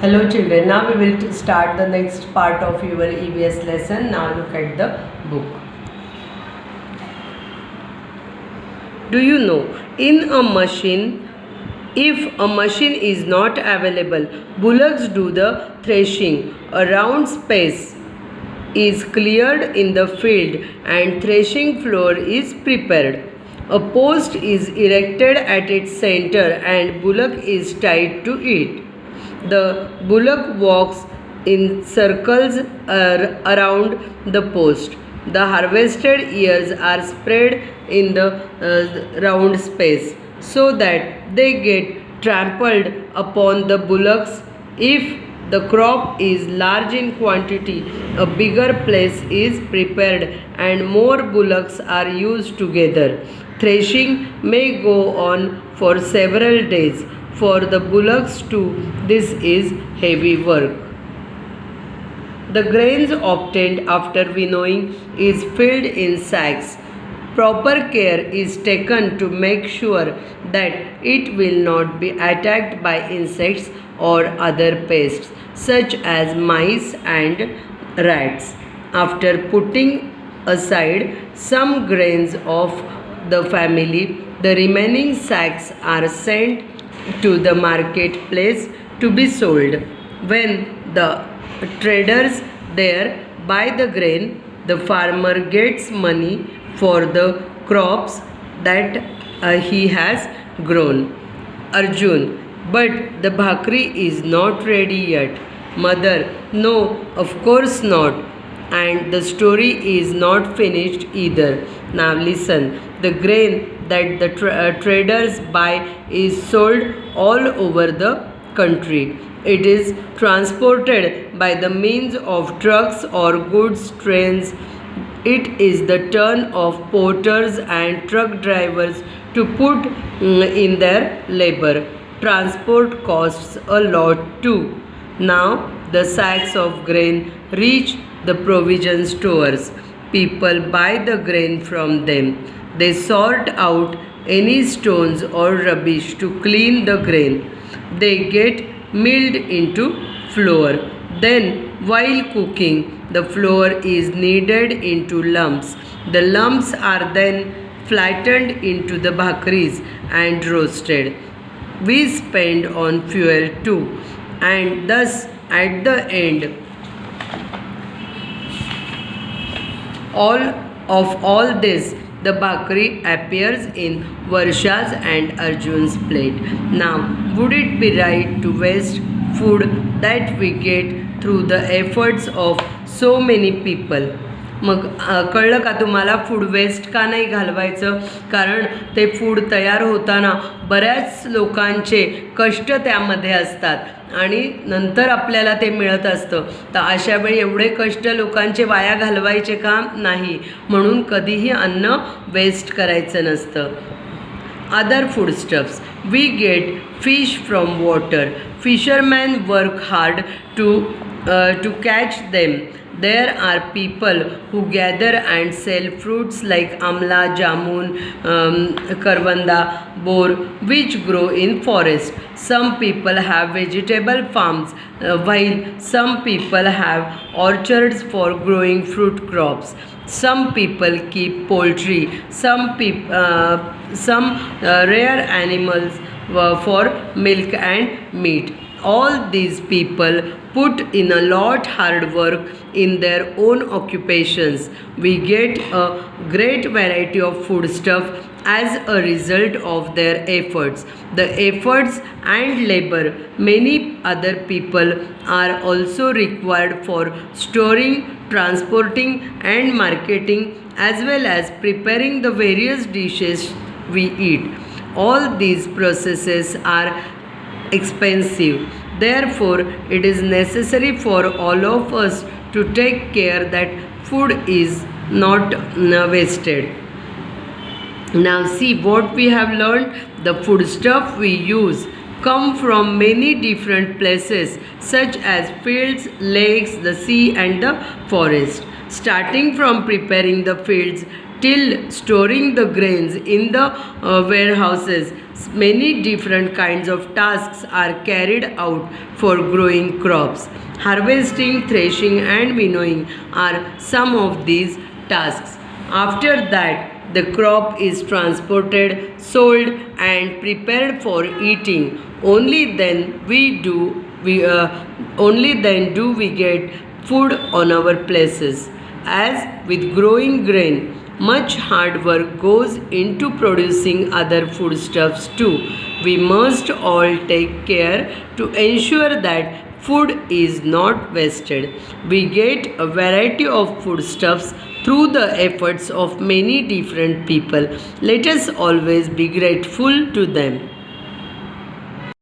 Hello children, now we will start the next part of your EVS lesson. Now look at the book. Do you know, in a machine, if a machine is not available, bullocks do the threshing. A round space is cleared in the field and threshing floor is prepared. A post is erected at its center and bullock is tied to it. The bullock walks in circles around the post. The harvested ears are spread in the round space so that they get trampled upon the bullocks. If the crop is large in quantity, a bigger place is prepared and more bullocks are used together. Threshing may go on for several days. For the bullocks too, this is heavy work. The grains obtained after winnowing is filled in sacks. Proper care is taken to make sure that it will not be attacked by insects or other pests such as mice and rats. After putting aside some grains of the family, the remaining sacks are sent to the marketplace to be sold. When the traders there buy the grain, the farmer gets money for the crops that he has grown. Arjun, but the bhakri is not ready yet. Mother, no, of course not. And the story is not finished either. Now listen, the grain that the traders buy is sold all over the country. It is transported by the means of trucks or goods trains. It is the turn of porters and truck drivers to put in their labor. Transport costs a lot too. Now the sacks of grain reach the provision stores. People buy the grain from them. They sort out any stones or rubbish to clean the grain. They get milled into flour. Then, while cooking, the flour is kneaded into lumps. The lumps are then flattened into the bhakris and roasted. We spend on fuel too, and thus at the end all this, the bhakri appears in Varsha's and Arjun's plate. Now, would it be right to waste food that we get through the efforts of so many people? मग कळलं का तुम्हाला food waste का नाही घालवायचं? कारण ते food तयार होताना बऱ्याच लोकांचे कष्ट त्यामध्ये असतात आणि नंतर आपल्याला ते मिळत असतं. तर अशा वेळी एवढे कष्ट लोकांचे वाया घालवायचे का नाही. म्हणून कधीही अन्न वेस्ट करायचं नसतं. Other foodstuffs. We get fish from water. Fishermen work hard to catch them. There are people who gather and sell fruits like amla, jamun, karvanda, bor, which grow in forest. Some people have vegetable farms, while some people have orchards for growing fruit crops. Some people keep poultry, some rare animals for milk and meat. All these people put in a lot hard work in their own occupations. We get a great variety of foodstuff as a result of their efforts. The efforts and labor many other people are also required for storing, transporting and marketing as well as preparing the various dishes we eat. All these processes are expensive. Therefore, it is necessary for all of us to take care that food is not wasted. Now see what we have learned. The foodstuff we use come from many different places such as fields, lakes, the sea and the forest. Starting from preparing the fields till storing the grains in the warehouses. Many different kinds of tasks are carried out for growing crops. Harvesting, threshing, and winnowing are some of these tasks. After that, the crop is transported, sold, and prepared for eating. Only then do we get food on our places. As with growing grain, much hard work goes into producing other foodstuffs too. We must all take care to ensure that food is not wasted. We get a variety of foodstuffs through the efforts of many different people. Let us always be grateful to them.